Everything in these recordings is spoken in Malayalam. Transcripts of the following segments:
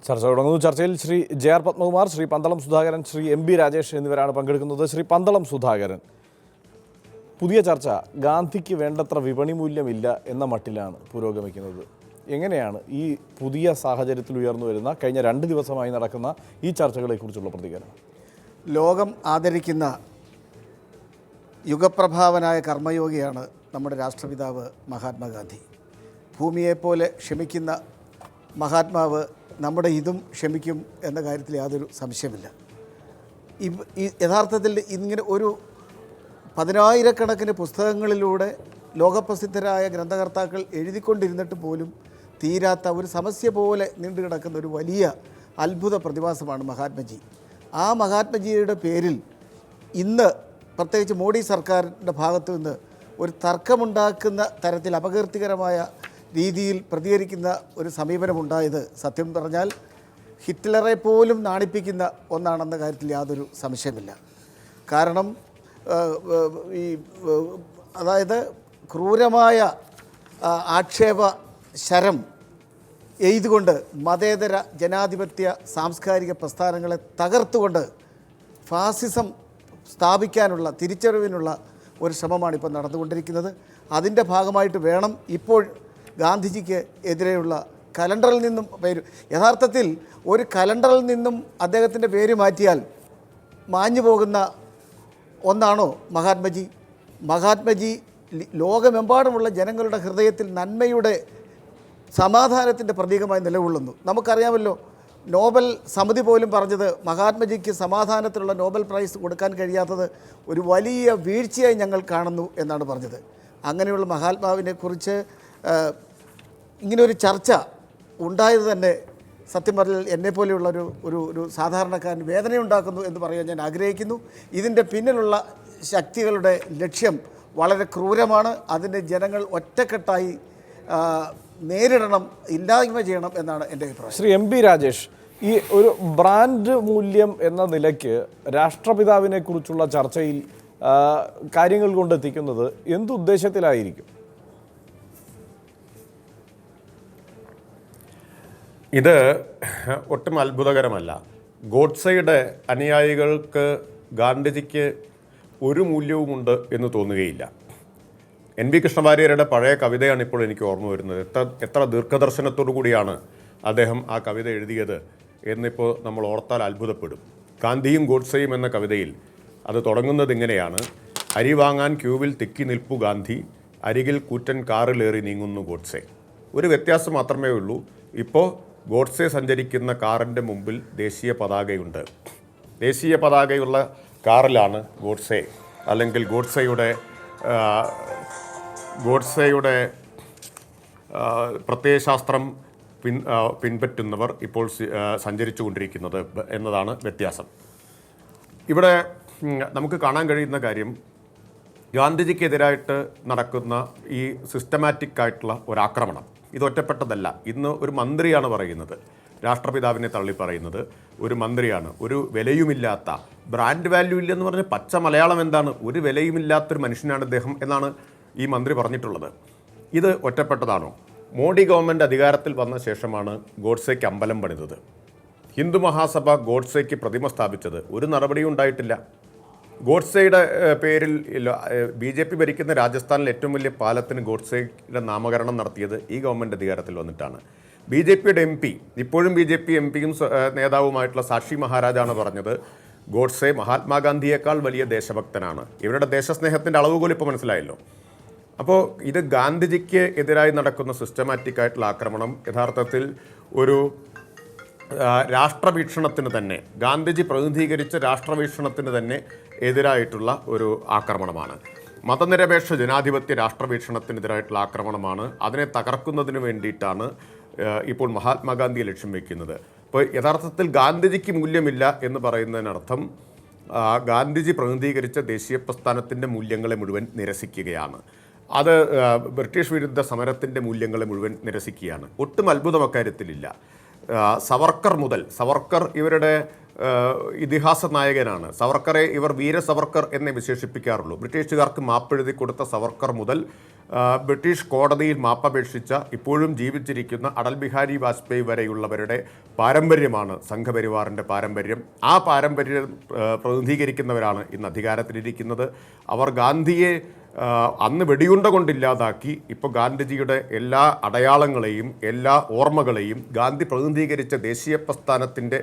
ചർച്ച തുടങ്ങുന്നു. ചർച്ചയിൽ ശ്രീ ജെ.ആർ. പത്മകുമാർ, ശ്രീ പന്തളം സുധാകരൻ, ശ്രീ എം.ബി. രാജേഷ് എന്നിവരാണ് പങ്കെടുക്കുന്നത്. ശ്രീ പന്തളം സുധാകരൻ, പുതിയ ചർച്ച ഗാന്ധിക്ക് വേണ്ടത്ര വിപണി മൂല്യമില്ല എന്ന മട്ടിലാണ് പുരോഗമിക്കുന്നത്. എങ്ങനെയാണ് ഈ പുതിയ സാഹചര്യത്തിൽ ഉയർന്നു വരുന്ന കഴിഞ്ഞ 2 ദിവസമായി നടക്കുന്ന ഈ ചർച്ചകളെക്കുറിച്ചുള്ള പ്രതികരണം? ലോകം ആദരിക്കുന്ന യുഗപ്രഭാവനായ കർമ്മയോഗിയാണ് നമ്മുടെ രാഷ്ട്രപിതാവ് മഹാത്മാഗാന്ധി. ഭൂമിയെപ്പോലെ ക്ഷമിക്കുന്ന മഹാത്മാവ് നമ്മുടെ ഇതും ക്ഷമിക്കും എന്ന കാര്യത്തിൽ യാതൊരു സംശയമില്ല. യഥാർത്ഥത്തിൽ ഇങ്ങനെ ഒരു 10,000-കണക്കിന് പുസ്തകങ്ങളിലൂടെ ലോകപ്രസിദ്ധരായ ഗ്രന്ഥകർത്താക്കൾ എഴുതിക്കൊണ്ടിരുന്നിട്ട് പോലും തീരാത്ത ഒരു സമസ്യ പോലെ നീണ്ടുകിടക്കുന്ന ഒരു വലിയ അത്ഭുത പ്രതിഭാസമാണ് മഹാത്മജി. ആ മഹാത്മജിയുടെ പേരിൽ ഇന്ന് പ്രത്യേകിച്ച് മോഡി സർക്കാരിൻ്റെ ഭാഗത്തു നിന്ന് ഒരു തർക്കമുണ്ടാക്കുന്ന തരത്തിൽ അപകീർത്തികരമായ രീതിയിൽ പ്രതികരിക്കുന്ന ഒരു സമീപനമുണ്ടായത് സത്യം പറഞ്ഞാൽ ഹിറ്റ്ലറെ പോലും നാണിപ്പിക്കുന്ന ഒന്നാണെന്ന കാര്യത്തിൽ യാതൊരു സംശയമില്ല. കാരണം അതായത് ക്രൂരമായ ആക്ഷേപ ശരം എയ്തുകൊണ്ട് മതേതര ജനാധിപത്യ സാംസ്കാരിക പ്രസ്ഥാനങ്ങളെ തകർത്തുകൊണ്ട് ഫാസിസം സ്ഥാപിക്കാനുള്ള തിരിച്ചറിവിനുള്ള ഒരു ശ്രമമാണ് ഇപ്പോൾ നടന്നുകൊണ്ടിരിക്കുന്നത്. അതിൻ്റെ ഭാഗമായിട്ട് വേണം ഇപ്പോൾ ഗാന്ധിജിക്ക് എതിരെയുള്ള കലണ്ടറിൽ നിന്നും യഥാർത്ഥത്തിൽ ഒരു കലണ്ടറിൽ നിന്നും അദ്ദേഹത്തിൻ്റെ പേര് മാറ്റിയാൽ മാഞ്ഞു പോകുന്ന ഒന്നാണോ മഹാത്മജി? മഹാത്മജി ലോകമെമ്പാടുമുള്ള ജനങ്ങളുടെ ഹൃദയത്തിൽ നന്മയുടെ സമാധാനത്തിൻ്റെ പ്രതീകമായി നിലകൊള്ളുന്നു. നമുക്കറിയാമല്ലോ, നോബൽ സമിതി പോലും പറഞ്ഞത് മഹാത്മജിക്ക് സമാധാനത്തിലുള്ള നോബൽ പ്രൈസ് കൊടുക്കാൻ കഴിയാത്തത് ഒരു വലിയ വീഴ്ചയായി ഞങ്ങൾ കാണുന്നു എന്നാണ് പറഞ്ഞത്. അങ്ങനെയുള്ള മഹാത്മാവിനെക്കുറിച്ച് ഇങ്ങനൊരു ചർച്ച ഉണ്ടായത് തന്നെ സത്യം പറഞ്ഞാൽ എന്നെപ്പോലെയുള്ള ഒരു സാധാരണക്കാരൻ വേദനയുണ്ടാക്കുന്നു എന്ന് പറയാൻ ഞാൻ ആഗ്രഹിക്കുന്നു. ഇതിൻ്റെ പിന്നിലുള്ള ശക്തികളുടെ ലക്ഷ്യം വളരെ ക്രൂരമാണ്. അതിനെ ജനങ്ങൾ ഒറ്റക്കെട്ടായി നേരിടണം, ഇല്ലായ്മ ചെയ്യണം എന്നാണ് എൻ്റെ അഭിപ്രായം. ശ്രീ എം.ബി. രാജേഷ്, ഈ ഒരു ബ്രാൻഡ് മൂല്യം എന്ന നിലയ്ക്ക് രാഷ്ട്രപിതാവിനെ കുറിച്ചുള്ള ചർച്ചയിൽ കാര്യങ്ങൾ കൊണ്ടെത്തിക്കുന്നത് എന്തുദ്ദേശത്തിലായിരിക്കും? ഇത് ഒട്ടും അത്ഭുതകരമല്ല. ഗോഡ്സെയുടെ അനുയായികൾക്ക് ഗാന്ധിജിക്ക് ഒരു മൂല്യവുമുണ്ട് എന്ന് തോന്നുകയില്ല. എൻ.വി. കൃഷ്ണവാര്യരുടെ പഴയ കവിതയാണ് ഇപ്പോൾ എനിക്ക് ഓർമ്മ വരുന്നത്. എത്ര ദീർഘദർശനത്തോടു കൂടിയാണ് അദ്ദേഹം ആ കവിത എഴുതിയത് എന്നിപ്പോൾ നമ്മൾ ഓർത്താൽ അത്ഭുതപ്പെടും. ഗാന്ധിയും ഗോഡ്സെയും എന്ന കവിതയിൽ അത് തുടങ്ങുന്നത് ഇങ്ങനെയാണ്: അരി വാങ്ങാൻ ക്യൂവിൽ തിക്കി നിൽപ്പു ഗാന്ധി, അരികിൽ കൂറ്റൻ കാറിലേറി നീങ്ങുന്നു ഗോഡ്സെ. ഒരു വ്യത്യാസം മാത്രമേ ഉള്ളൂ. ഇപ്പോൾ ഗോഡ്സെ സഞ്ചരിക്കുന്ന കാറിൻ്റെ മുമ്പിൽ ദേശീയ പതാകയുണ്ട്. ദേശീയ പതാകയുള്ള കാറിലാണ് ഗോഡ്സെ, അല്ലെങ്കിൽ ഗോഡ്സെയുടെ പ്രത്യയശാസ്ത്രം പിൻപറ്റുന്നവർ ഇപ്പോൾ സഞ്ചരിച്ചു കൊണ്ടിരിക്കുന്നത് എന്നതാണ് വ്യത്യാസം. ഇവിടെ നമുക്ക് കാണാൻ കഴിയുന്ന കാര്യം, ഗാന്ധിജിക്കെതിരായിട്ട് നടക്കുന്ന ഈ സിസ്റ്റമാറ്റിക് ആയിട്ടുള്ള ഒരാക്രമണം ഇത് ഒറ്റപ്പെട്ടതല്ല. ഇന്ന് ഒരു മന്ത്രിയാണ് പറയുന്നത്, രാഷ്ട്രപിതാവിനെ തള്ളി പറയുന്നത് ഒരു മന്ത്രിയാണ്. ഒരു വിലയുമില്ലാത്ത, ബ്രാൻഡ് വാല്യൂ ഇല്ലെന്ന് പറഞ്ഞ് പച്ച മലയാളം എന്താണ്, ഒരു വിലയുമില്ലാത്തൊരു മനുഷ്യനാണ് ഇദ്ദേഹം എന്നാണ് ഈ മന്ത്രി പറഞ്ഞിട്ടുള്ളത്. ഇത് ഒറ്റപ്പെട്ടതാണോ? മോഡി ഗവൺമെൻറ് അധികാരത്തിൽ വന്ന ശേഷമാണ് ഗോഡ്സെയ്ക്ക് അമ്പലം പണിതത്. ഹിന്ദു മഹാസഭ ഗോഡ്സെയ്ക്ക് പ്രതിമ സ്ഥാപിച്ചത്. ഒരു നടപടിയും ഉണ്ടായിട്ടില്ല. ഗോഡ്സെയുടെ പേരിൽ BJP ഭരിക്കുന്ന രാജസ്ഥാനിൽ ഏറ്റവും വലിയ പാലത്തിന് ഗോഡ്സെയുടെ നാമകരണം നടത്തിയത് ഈ ഗവൺമെൻറ് അധികാരത്തിൽ വന്നിട്ടാണ്. BJPയുടെ MP, ഇപ്പോഴും BJP MPയും നേതാവുമായിട്ടുള്ള സാക്ഷി മഹാരാജാണ് പറഞ്ഞത് ഗോഡ്സെ മഹാത്മാഗാന്ധിയേക്കാൾ വലിയ ദേശഭക്തനാണ്. ഇവരുടെ ദേശസ്നേഹത്തിൻ്റെ അളവുകോൽ ഇപ്പോൾ മനസ്സിലായല്ലോ. അപ്പോൾ ഇത് ഗാന്ധിജിക്ക് എതിരായി നടക്കുന്ന സിസ്റ്റമാറ്റിക് ആയിട്ടുള്ള ആക്രമണം യഥാർത്ഥത്തിൽ ഒരു രാഷ്ട്രവീക്ഷണത്തിന് തന്നെ, ഗാന്ധിജി പ്രതിനിധീകരിച്ച രാഷ്ട്രവീക്ഷണത്തിന് തന്നെ എതിരായിട്ടുള്ള ഒരു ആക്രമണമാണ്. മതനിരപേക്ഷ ജനാധിപത്യ രാഷ്ട്രവീക്ഷണത്തിനെതിരായിട്ടുള്ള ആക്രമണമാണ്. അതിനെ തകർക്കുന്നതിന് വേണ്ടിയിട്ടാണ് ഇപ്പോൾ മഹാത്മാഗാന്ധിയെ ലക്ഷ്യം വയ്ക്കുന്നത്. അപ്പോൾ യഥാർത്ഥത്തിൽ ഗാന്ധിജിക്ക് മൂല്യമില്ല എന്ന് പറയുന്നതിനർത്ഥം ഗാന്ധിജി പ്രതിനിധീകരിച്ച ദേശീയ പ്രസ്ഥാനത്തിൻ്റെ മൂല്യങ്ങളെ മുഴുവൻ നിരസിക്കുകയാണ്. അത് ബ്രിട്ടീഷ് വിരുദ്ധ സമരത്തിൻ്റെ മൂല്യങ്ങളെ മുഴുവൻ നിരസിക്കുകയാണ്. ഒട്ടും അത്ഭുതം അക്കാര്യത്തിലില്ല. സവർക്കർ ഇവരുടെ ഇതിഹാസ നായകനാണ്. സവർക്കറെ ഇവർ വീര സവർക്കർ എന്നേ വിശേഷിപ്പിക്കാറുള്ളൂ. ബ്രിട്ടീഷുകാർക്ക് മാപ്പെഴുതി കൊടുത്ത സവർക്കർ മുതൽ ബ്രിട്ടീഷ് കോടതിയിൽ മാപ്പപേക്ഷിച്ച ഇപ്പോഴും ജീവിച്ചിരിക്കുന്ന അടൽ ബിഹാരി വാജ്പേയി വരെയുള്ളവരുടെ പാരമ്പര്യമാണ് സംഘപരിവാറിൻ്റെ പാരമ്പര്യം. ആ പാരമ്പര്യം പ്രതിനിധീകരിക്കുന്നവരാണ് ഇന്ന് അധികാരത്തിലിരിക്കുന്നത്. അവർ ഗാന്ധിയെ അന്ന് വെടിയുണ്ട കൊണ്ടില്ലാതാക്കി ഇപ്പോൾ ഗാന്ധിജിയുടെ എല്ലാ അടയാളങ്ങളെയും എല്ലാ ഓർമ്മകളെയും ഗാന്ധി പ്രതിനിധീകരിച്ച ദേശീയ പ്രസ്ഥാനത്തിൻ്റെ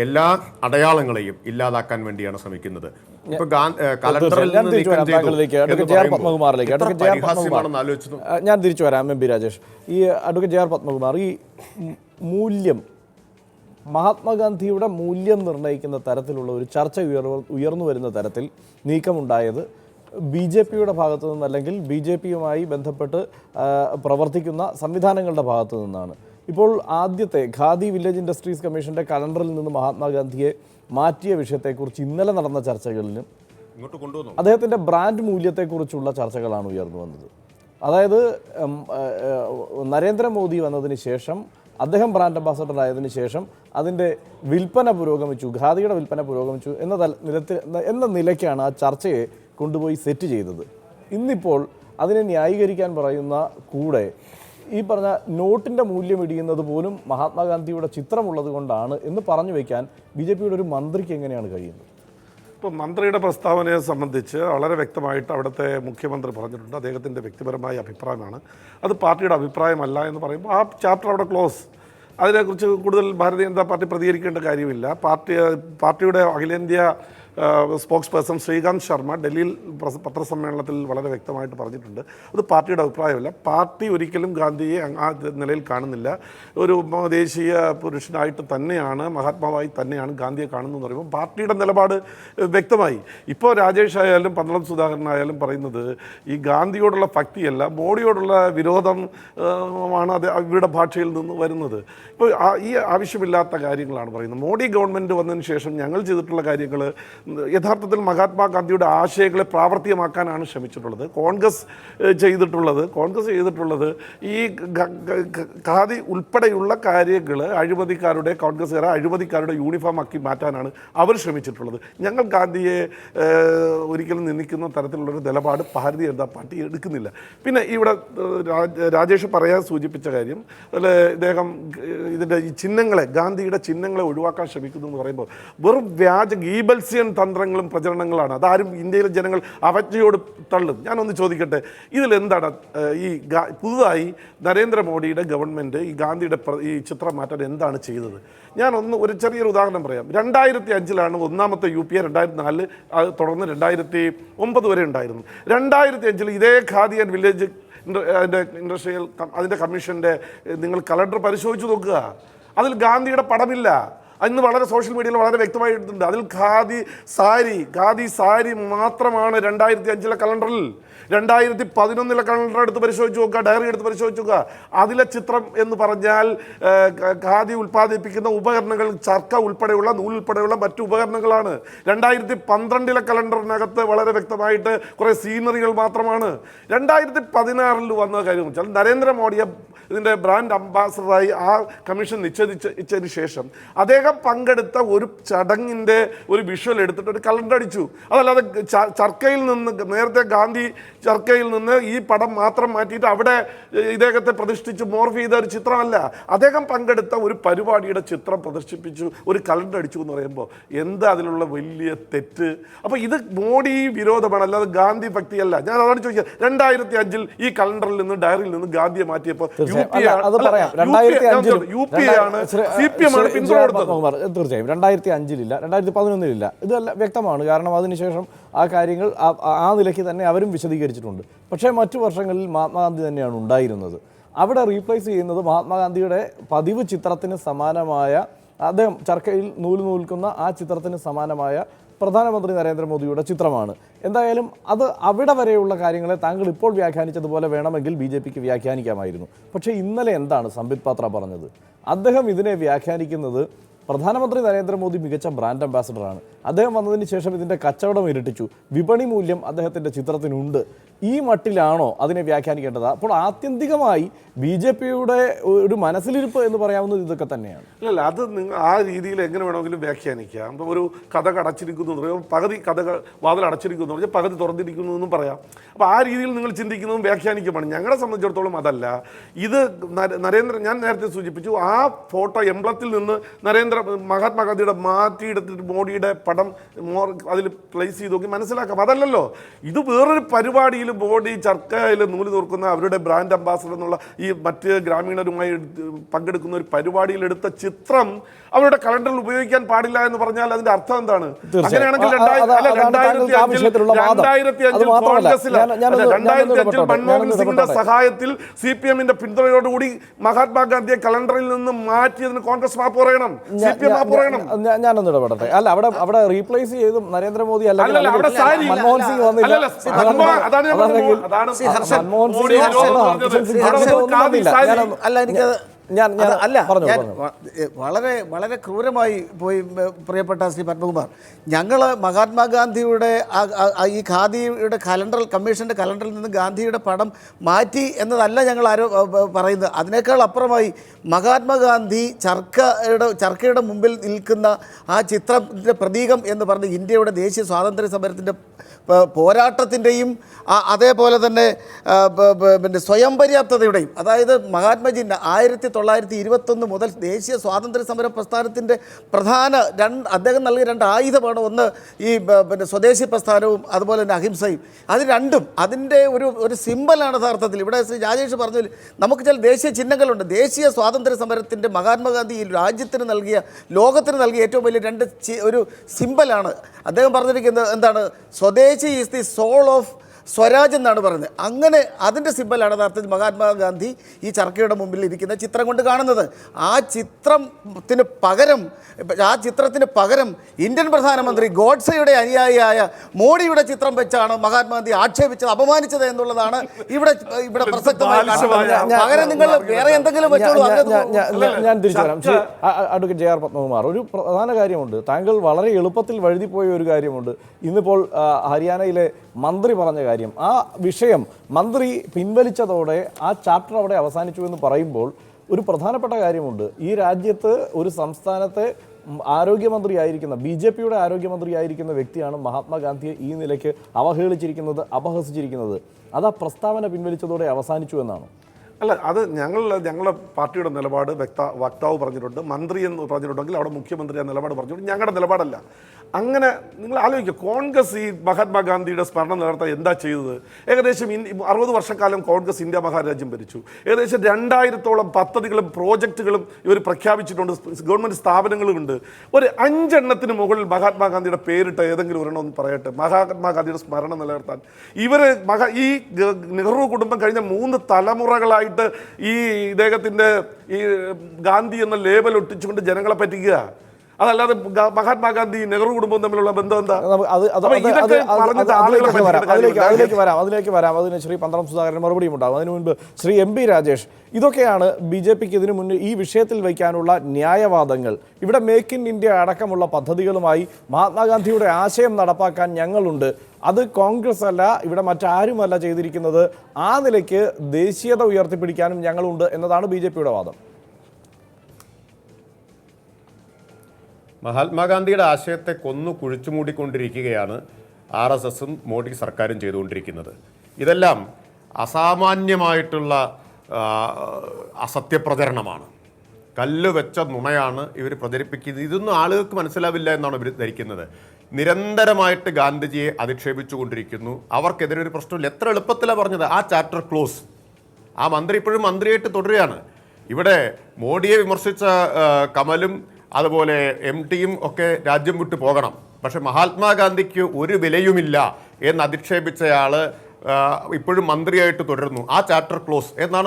എല്ലാ അടയാളങ്ങളങ്ങളെയും ഇല്ലാതാക്കാൻ വേണ്ടിയാണ് ശ്രമിക്കുന്നത്. ഇപ്പൊ കലണ്ടറിൽ നിന്ന് നീക്കം ചെയ്തു. ഞാൻ തിരിച്ചു വരാം. എം പി രാജേഷ്, ഈ അഡ്വക്കേറ്റ് ജെ ആർ പത്മകുമാർ, ഈ മൂല്യം, മഹാത്മാഗാന്ധിയുടെ മൂല്യം നിർണ്ണയിക്കുന്ന തരത്തിലുള്ള ഒരു ചർച്ച ഉയർന്നു വരുന്ന തരത്തിൽ നീക്കമുണ്ടായത് ബി ജെ പിയുടെ ഭാഗത്തു നിന്ന്, അല്ലെങ്കിൽ ബി ജെ പിയുമായി ബന്ധപ്പെട്ട് പ്രവർത്തിക്കുന്ന സംവിധാനങ്ങളുടെ ഭാഗത്തു നിന്നാണ്. ഇപ്പോൾ ആദ്യത്തെ ഖാദി വില്ലേജ് ഇൻഡസ്ട്രീസ് കമ്മീഷൻ്റെ കലണ്ടറിൽ നിന്ന് മഹാത്മാഗാന്ധിയെ മാറ്റിയ വിഷയത്തെക്കുറിച്ച് ഇന്നലെ നടന്ന ചർച്ചകളിലും അദ്ദേഹത്തിൻ്റെ ബ്രാൻഡ് മൂല്യത്തെക്കുറിച്ചുള്ള ചർച്ചകളാണ് ഉയർന്നു വന്നത്. അതായത് നരേന്ദ്രമോദി വന്നതിന് ശേഷം, അദ്ദേഹം ബ്രാൻഡ് അംബാസഡർ ആയതിനു ശേഷം അതിൻ്റെ വിൽപ്പന പുരോഗമിച്ചു, ഖാദിയുടെ വിൽപ്പന പുരോഗമിച്ചു എന്ന നിലയ്ക്കാണ് ആ ചർച്ചയെ കൊണ്ടുപോയി സെറ്റ് ചെയ്തത്. ഇന്നിപ്പോൾ അതിനെ ന്യായീകരിക്കാൻ പറയുന്ന കൂടെ ഈ പറഞ്ഞ നോട്ടിൻ്റെ മൂല്യം ഇടിയുന്നത് പോലും മഹാത്മാഗാന്ധിയുടെ ചിത്രമുള്ളത് കൊണ്ടാണ് എന്ന് പറഞ്ഞു വയ്ക്കാൻ ബി ജെ പിയുടെ ഒരു മന്ത്രിക്ക് എങ്ങനെയാണ് കഴിയുന്നത്? ഇപ്പോൾ മന്ത്രിയുടെ പ്രസ്താവനയെ സംബന്ധിച്ച് വളരെ വ്യക്തമായിട്ട് അവിടുത്തെ മുഖ്യമന്ത്രി പറഞ്ഞിട്ടുണ്ട്. അദ്ദേഹത്തിൻ്റെ വ്യക്തിപരമായ അഭിപ്രായമാണ്, അത് പാർട്ടിയുടെ അഭിപ്രായമല്ല എന്ന് പറയുമ്പോൾ ആ ചാപ്റ്റർ അവിടെ ക്ലോസ്. അതിനെക്കുറിച്ച് കൂടുതൽ ഭാരതീയ ജനതാ പാർട്ടി പ്രതികരിക്കേണ്ട കാര്യമില്ല. പാർട്ടിയുടെ അഖിലേന്ത്യാ സ്പോക്സ് പേഴ്സൺ ശ്രീകാന്ത് ശർമ്മ ഡൽഹിയിൽ പത്രസമ്മേളനത്തിൽ വളരെ വ്യക്തമായിട്ട് പറഞ്ഞിട്ടുണ്ട്, അത് പാർട്ടിയുടെ അഭിപ്രായമല്ല. പാർട്ടി ഒരിക്കലും ഗാന്ധിയെ ആ നിലയിൽ കാണുന്നില്ല. ഒരു ദേശീയ പുരുഷനായിട്ട് തന്നെയാണ്, മഹാത്മാവായി തന്നെയാണ് ഗാന്ധിയെ കാണുന്നതെന്ന് പറയുമ്പോൾ പാർട്ടിയുടെ നിലപാട് വ്യക്തമായി. ഇപ്പോൾ രാജേഷ് ആയാലും പന്തളം സുധാകരനായാലും പറയുന്നത് ഈ ഗാന്ധിയോടുള്ള ഭക്തിയല്ല, മോഡിയോടുള്ള വിരോധം ആണ് അത് അവരുടെ ഭാഷയിൽ നിന്ന് വരുന്നത്. ഇപ്പോൾ ഈ ആവശ്യമില്ലാത്ത കാര്യങ്ങളാണ് പറയുന്നത്. മോഡി ഗവൺമെൻറ് വന്നതിന് ശേഷം ഞങ്ങൾ ചെയ്തിട്ടുള്ള കാര്യങ്ങൾ യഥാർത്ഥത്തിൽ മഹാത്മാഗാന്ധിയുടെ ആശയങ്ങളെ പ്രാവർത്തികമാക്കാനാണ് ശ്രമിച്ചിട്ടുള്ളത്. കോൺഗ്രസ് ചെയ്തിട്ടുള്ളത് ഈ ഖാദി ഉൾപ്പെടെയുള്ള കാര്യങ്ങൾ അഴിമതിക്കാരുടെ യൂണിഫോം ആക്കി മാറ്റാനാണ് അവർ ശ്രമിച്ചിട്ടുള്ളത്. ഞങ്ങൾ ഗാന്ധിയെ ഒരിക്കലും നിന്ദിക്കുന്ന തരത്തിലുള്ളൊരു നിലപാട് ഭാരതീയ ജനതാ പാർട്ടി എടുക്കുന്നില്ല. പിന്നെ ഇവിടെ രാജേഷ് പറയാൻ സൂചിപ്പിച്ച കാര്യം, അതിൽ ഇദ്ദേഹം ഇതിൻ്റെ ഈ ചിഹ്നങ്ങളെ, ഗാന്ധിയുടെ ചിഹ്നങ്ങളെ ഒഴിവാക്കാൻ ശ്രമിക്കുന്നു എന്ന് പറയുമ്പോൾ വെറും വ്യാജ ഗീബൽസിയൻ തന്ത്രങ്ങളും പ്രചരണങ്ങളാണ്. അതാരും ഇന്ത്യയിലെ ജനങ്ങൾ അവജ്ഞയോട് തള്ളും. ഞാനൊന്ന് ചോദിക്കട്ടെ, ഇതിലെന്താണ് ഈ പുതുതായി നരേന്ദ്രമോദിയുടെ ഗവൺമെൻറ് ഈ ഗാന്ധിയുടെ ഈ ചിത്രം മാറ്റാൻ എന്താണ് ചെയ്തത്? ഒരു ചെറിയൊരു ഉദാഹരണം പറയാം. 2005 ഒന്നാമത്തെ UPA, 2004 അത് തുടർന്ന് 2009 വരെ ഉണ്ടായിരുന്നു. 2005 ഇതേ ഖാദി ആൻഡ് വില്ലേജ് ഇൻഡസ്ട്രിയൽ അതിൻ്റെ കമ്മീഷൻ്റെ നിങ്ങൾ കലണ്ടർ പരിശോധിച്ച് നോക്കുക, അതിൽ ഗാന്ധിയുടെ പടമില്ല. ഇന്ന് വളരെ സോഷ്യൽ മീഡിയയിൽ വളരെ വ്യക്തമായിട്ടുണ്ട്. അതിൽ ഖാദി സാരി മാത്രമാണ് 2005 കലണ്ടറിൽ. 2011 കലണ്ടർ എടുത്ത് പരിശോധിച്ച് നോക്കുക, ഡയറി എടുത്ത് പരിശോധിച്ച് നോക്കുക. അതിലെ ചിത്രം എന്ന് പറഞ്ഞാൽ ഖാദി ഉൽപ്പാദിപ്പിക്കുന്ന ഉപകരണങ്ങൾ, ചർക്ക ഉൾപ്പെടെയുള്ള, നൂൽ ഉൾപ്പെടെയുള്ള മറ്റു ഉപകരണങ്ങളാണ്. 2012 കലണ്ടറിനകത്ത് വളരെ വ്യക്തമായിട്ട് കുറേ സീനറികൾ മാത്രമാണ്. 2016 വന്ന കാര്യം വെച്ചാൽ നരേന്ദ്രമോദിയെ ഇതിൻ്റെ ബ്രാൻഡ് അംബാസഡറായി ആ കമ്മീഷൻ നിശ്ചയിച്ചതിന് ശേഷം അദ്ദേഹം പങ്കെടുത്ത ഒരു ചടങ്ങിൻ്റെ ഒരു വിഷ്വൽ എടുത്തിട്ട് ഒരു കലണ്ടർ അടിച്ചു. അതല്ലാതെ നേരത്തെ ഗാന്ധി ചർക്കയിൽ നിന്ന് ഈ പടം മാത്രം മാറ്റിയിട്ട് അവിടെ ഇദ്ദേഹത്തെ പ്രതിഷ്ഠിച്ച് മോർഫ് ചെയ്ത ഒരു ചിത്രമല്ല. അദ്ദേഹം പങ്കെടുത്ത ഒരു പരിപാടിയുടെ ചിത്രം പ്രദർശിപ്പിച്ചു, ഒരു കലണ്ടർ അടിച്ചു എന്ന് പറയുമ്പോൾ എന്താ അതിലുള്ള വലിയ തെറ്റ്? അപ്പോൾ ഇത് മോഡി വിരോധമാണ്, അല്ലാതെ ഗാന്ധി ഭക്തിയല്ല. ഞാൻ അതാണ് ചോദിക്കുക. 2005 ഈ കലണ്ടറിൽ നിന്ന്, ഡയറിയിൽ നിന്ന് ഗാന്ധിയെ മാറ്റിയപ്പോൾ തീർച്ചയായും 2005 2011 ഇതല്ല വ്യക്തമാണ്. കാരണം അതിനുശേഷം ആ കാര്യങ്ങൾ ആ നിലയ്ക്ക് തന്നെ അവരും വിശദീകരിച്ചിട്ടുണ്ട്. പക്ഷേ മറ്റു വർഷങ്ങളിൽ മഹാത്മാഗാന്ധി തന്നെയാണ് ഉണ്ടായിരുന്നത്. അവിടെ റീപ്ലേസ് ചെയ്യുന്നത് മഹാത്മാഗാന്ധിയുടെ പതിവ് ചിത്രത്തിന് സമാനമായ, അദ്ദേഹം ചർക്കയിൽ നൂൽക്കുന്ന ആ ചിത്രത്തിന് സമാനമായ പ്രധാനമന്ത്രി നരേന്ദ്രമോദിയുടെ ചിത്രമാണ്. എന്തായാലും അത് അവിടെ വരെയുള്ള കാര്യങ്ങളെ താങ്കൾ ഇപ്പോൾ വ്യാഖ്യാനിച്ചതുപോലെ വേണമെങ്കിൽ BJPക്ക് വ്യാഖ്യാനിക്കാമായിരുന്നു. പക്ഷേ ഇന്നലെ എന്താണ് സംബിത് പാത്ര പറഞ്ഞത്? അദ്ദേഹം ഇതിനെ വ്യാഖ്യാനിക്കുന്നത് പ്രധാനമന്ത്രി നരേന്ദ്രമോദി മികച്ച ബ്രാൻഡ് അംബാസഡറാണ്, അദ്ദേഹം വന്നതിന് ശേഷം ഇതിൻ്റെ കച്ചവടം ഇരട്ടിച്ചു, വിപണി മൂല്യം അദ്ദേഹത്തിൻ്റെ ചിത്രത്തിനുണ്ട് ഈ മട്ടിലാണോ അതിനെ വ്യാഖ്യാനിക്കേണ്ടത്? അപ്പോൾ ആത്യന്തികമായി BJP-യുടെ ഒരു മനസ്സിലിരിപ്പ് എന്ന് പറയാവുന്നത് ഇതൊക്കെ തന്നെയാണ്. അല്ല, അത് നിങ്ങൾ ആ രീതിയിൽ എങ്ങനെ വേണമെങ്കിലും വ്യാഖ്യാനിക്കാം. ഇപ്പം ഒരു കഥ അടച്ചിരിക്കുന്നു എന്ന് പറയും, പകുതി കഥ വാതിൽ അടച്ചിരിക്കുന്നു എന്ന് പറഞ്ഞാൽ പകുതി തുറന്നിരിക്കുന്നു എന്നും പറയാം. അപ്പോൾ ആ രീതിയിൽ നിങ്ങൾ ചിന്തിക്കുന്നതും വ്യാഖ്യാനിക്കുമാണ്. ഞങ്ങളെ സംബന്ധിച്ചിടത്തോളം അതല്ല. ഇത് ഞാൻ നേരത്തെ സൂചിപ്പിച്ചു, ആ ഫോട്ടോ എംബ്ലത്തിൽ നിന്ന് മഹാത്മാഗാന്ധിയുടെ മാറ്റിയെടുത്തിട്ട് മോഡിയുടെ പടം അതിൽ പ്ലേസ് ചെയ്ത് നോക്കി മനസ്സിലാക്കാം. അതല്ലല്ലോ, ഇത് വേറൊരു പരിപാടിയിൽ മോഡി ചർക്കയിൽ നൂല് തോർക്കുന്ന അവരുടെ ബ്രാൻഡ് അംബാസഡർ എന്നുള്ള ഈ മറ്റ് ഗ്രാമീണരുമായി പങ്കെടുക്കുന്ന ഒരു പരിപാടിയിൽ എടുത്ത ചിത്രം അവരുടെ കലണ്ടറിൽ ഉപയോഗിക്കാൻ പാടില്ല എന്ന് പറഞ്ഞാൽ അതിന്റെ അർത്ഥം എന്താണ്? അങ്ങനെയാണെങ്കിൽ 2005 മൻമോഹൻ സിംഗിന്റെ സഹായത്തിൽ CPM-ന്റെ പിന്തുണയോടുകൂടി മഹാത്മാഗാന്ധിയെ കലണ്ടറിൽ നിന്ന് മാറ്റിയതിന് കോൺഗ്രസ് മാപ്പ് പറയണം, CPM മാപ്പ് പറയണം. ഞാനൊന്ന് ഇടപെടട്ടെ. അല്ല, അവിടെ റീപ്ലേസ് ചെയ്ത് നരേന്ദ്രമോദി അല്ലെങ്കിൽ മൻമോഹൻ സിംഗ് വന്നില്ല. വളരെ വളരെ ക്രൂരമായി പോയി പ്രിയപ്പെട്ട ശ്രീ പത്മകുമാർ. ഞങ്ങൾ മഹാത്മാഗാന്ധിയുടെ ഈ ഖാദിയുടെ കമ്മീഷൻ്റെ കലണ്ടറിൽ നിന്ന് ഗാന്ധിയുടെ പടം മാറ്റി എന്നതല്ല ഞങ്ങൾ പറയുന്നത്. അതിനേക്കാൾ അപ്പുറമായി മഹാത്മാഗാന്ധി ചർക്കയുടെ മുമ്പിൽ നിൽക്കുന്ന ആ ചിത്രത്തിൻ്റെ പ്രതീകം എന്ന് പറഞ്ഞ് ഇന്ത്യയുടെ ദേശീയ സ്വാതന്ത്ര്യ സമരത്തിൻ്റെ പോരാട്ടത്തിൻ്റെയും അതേപോലെ തന്നെ പിന്നെ സ്വയം പര്യാപ്തതയുടെയും, അതായത് മഹാത്മജി 1921 മുതൽ ദേശീയ സ്വാതന്ത്ര്യ സമര പ്രസ്ഥാനത്തിൻ്റെ പ്രധാന അദ്ദേഹം നൽകിയ 2 ആയുധമാണ്. ഒന്ന് ഈ പിന്നെ സ്വദേശി പ്രസ്ഥാനവും അതുപോലെ തന്നെ അഹിംസയും. അത് രണ്ടും അതിൻ്റെ ഒരു സിമ്പലാണ് യഥാർത്ഥത്തിൽ. ഇവിടെ ശ്രീ രാജേഷ് പറഞ്ഞതിൽ നമുക്ക് ചില ദേശീയ ചിഹ്നങ്ങളുണ്ട്. ദേശീയ സ്വാതന്ത്ര്യ സമരത്തിൻ്റെ മഹാത്മാഗാന്ധി ഈ രാജ്യത്തിന് നൽകിയ, ലോകത്തിന് നൽകിയ ഏറ്റവും വലിയ 2 ഒരു സിമ്പലാണ്. അദ്ദേഹം പറഞ്ഞിരിക്കുന്നത് എന്താണ്? Swadeshi is the soul of swaraj എന്നാണ് പറയുന്നത്. അങ്ങനെ അതിൻ്റെ സിമ്പലാണ് യഥാർത്ഥത്തിൽ മഹാത്മാഗാന്ധി ഈ ചർക്കയുടെ മുമ്പിൽ ഇരിക്കുന്ന ചിത്രം കൊണ്ട് കാണുന്നത്. ആ ചിത്രത്തിന് പകരം ഇന്ത്യൻ പ്രധാനമന്ത്രി ഗോഡ്സെയുടെ അനുയായിയായ മോഡിയുടെ ചിത്രം വെച്ചാണ് മഹാത്മാഗാന്ധി ആക്ഷേപിച്ചത്, അപമാനിച്ചത് എന്നുള്ളതാണ് ഇവിടെ പ്രസക്തമായി. പകരം നിങ്ങൾ വേറെ എന്തെങ്കിലും വെച്ചോളൂ. ഞാൻ തിരിച്ചു വരാം. അഡ്വക്കേറ്റ് JR പത്മകുമാർ, ഒരു പ്രധാന കാര്യമുണ്ട്. താങ്കൾ വളരെ എളുപ്പത്തിൽ വഴുതിപ്പോയ ഒരു കാര്യമുണ്ട്. ഇന്നിപ്പോൾ ഹരിയാനയിലെ മന്ത്രി പറഞ്ഞ കാര്യം, ആ വിഷയം മന്ത്രി പിൻവലിച്ചതോടെ ആ ചാപ്റ്റർ അവിടെ അവസാനിച്ചു എന്ന് പറയുമ്പോൾ ഒരു പ്രധാനപ്പെട്ട കാര്യമുണ്ട്. ഈ രാജ്യത്ത് ഒരു സംസ്ഥാനത്തെ ആരോഗ്യമന്ത്രിയായിരിക്കുന്ന BJP-യുടെ ആരോഗ്യമന്ത്രിയായിരിക്കുന്ന വ്യക്തിയാണ് മഹാത്മാഗാന്ധിയെ ഈ നിലയ്ക്ക് അവഹേളിച്ചിരിക്കുന്നത്, അപഹസിച്ചിരിക്കുന്നത്. അത് ആ പ്രസ്താവന പിൻവലിച്ചതോടെ അവസാനിച്ചു എന്നാണ്. അല്ല, അത് ഞങ്ങളുടെ പാർട്ടിയുടെ നിലപാട് വക്താവ് പറഞ്ഞിട്ടുണ്ട്, മന്ത്രി എന്ന് പറഞ്ഞിട്ടുണ്ടെങ്കിൽ അവിടെ മുഖ്യമന്ത്രി ആ നിലപാട് പറഞ്ഞിട്ടുണ്ട്. ഞങ്ങളുടെ നിലപാടല്ല. അങ്ങനെ നിങ്ങൾ ആലോചിക്കുക, കോൺഗ്രസ് ഈ മഹാത്മാഗാന്ധിയുടെ സ്മരണം നിലനിർത്താൻ എന്താ ചെയ്തത്? ഏകദേശം 60 വർഷക്കാലം കോൺഗ്രസ് ഇന്ത്യ മഹാരാജ്യം ഭരിച്ചു. ഏകദേശം 2000-ഓളം പദ്ധതികളും പ്രോജക്റ്റുകളും ഇവർ പ്രഖ്യാപിച്ചിട്ടുണ്ട്. ഗവൺമെൻറ് സ്ഥാപനങ്ങളുമുണ്ട്. ഒരു 5 എണ്ണത്തിന് മുകളിൽ മഹാത്മാഗാന്ധിയുടെ പേരിട്ട ഏതെങ്കിലും ഒരെണ്ണം ഒന്ന് പറയട്ടെ, മഹാത്മാഗാന്ധിയുടെ സ്മരണം നിലനിർത്താൻ. ഈ നെഹ്റു കുടുംബം കഴിഞ്ഞ 3 തലമുറകളായിട്ട് ഈ ഇദ്ദേഹത്തിൻ്റെ ഈ ഗാന്ധി എന്ന ലേബൽ ഒട്ടിച്ചുകൊണ്ട് ജനങ്ങളെ പറ്റിക്കുക. അതല്ലാതെ മഹാത്മാഗാന്ധി നെഹ്റു കുടുംബം തമ്മിലുള്ള ബന്ധം എന്താ? അതിലേക്ക് വരാം. അതിന് ശ്രീ പന്തളം സുധാകരൻ മറുപടിയും ഉണ്ടാകും. അതിനു മുൻപ് ശ്രീ MP രാജേഷ്, ഇതൊക്കെയാണ് BJP-ക്ക് ഇതിനു മുന്നിൽ ഈ വിഷയത്തിൽ വയ്ക്കാനുള്ള ന്യായവാദങ്ങൾ. ഇവിടെ മേക്ക് ഇൻ ഇന്ത്യ അടക്കമുള്ള പദ്ധതികളുമായി മഹാത്മാഗാന്ധിയുടെ ആശയം നടപ്പാക്കാൻ ഞങ്ങളുണ്ട്. അത് കോൺഗ്രസ് അല്ല, ഇവിടെ മറ്റാരുമല്ല ചെയ്തിരിക്കുന്നത്. ആ നിലയ്ക്ക് ദേശീയത ഉയർത്തിപ്പിടിക്കാനും ഞങ്ങളുണ്ട് എന്നതാണ് BJP-യുടെ വാദം. മഹാത്മാഗാന്ധിയുടെ ആശയത്തെ കുഴിച്ചുമൂടിക്കൊണ്ടിരിക്കുകയാണ് RSSും മോഡി സർക്കാരും ചെയ്തുകൊണ്ടിരിക്കുന്നത്. ഇതെല്ലാം അസാമാന്യമായിട്ടുള്ള അസത്യപ്രചരണമാണ്. കല്ല് വെച്ച നുണയാണ് ഇവർ പ്രചരിപ്പിക്കുന്നത്. ഇതൊന്നും ആളുകൾക്ക് മനസ്സിലാവില്ല എന്നാണ് ഇവർ ധരിക്കുന്നത്. നിരന്തരമായിട്ട് ഗാന്ധിജിയെ അധിക്ഷേപിച്ചു കൊണ്ടിരിക്കുന്നു. അവർക്കെതിരെ ഒരു പ്രശ്നമില്ല. എത്ര എളുപ്പത്തിലാണ് പറഞ്ഞത്, ആ ചാപ്റ്റർ ക്ലോസ്. ആ മന്ത്രി ഇപ്പോഴും മന്ത്രിയായിട്ട് തുടരുകയാണ്. ഇവിടെ മോഡിയെ വിമർശിച്ച കമലും അതുപോലെ MTയും ഒക്കെ രാജ്യം വിട്ടു പോകണം. പക്ഷെ മഹാത്മാഗാന്ധിക്ക് ഒരു വിലയുമില്ല എന്ന് അധിക്ഷേപിച്ചയാൾ ഇപ്പോഴും മന്ത്രിയായിട്ട് തുടരുന്നു. ആ ചാപ്റ്റർ ക്ലോസ് എന്നാണ്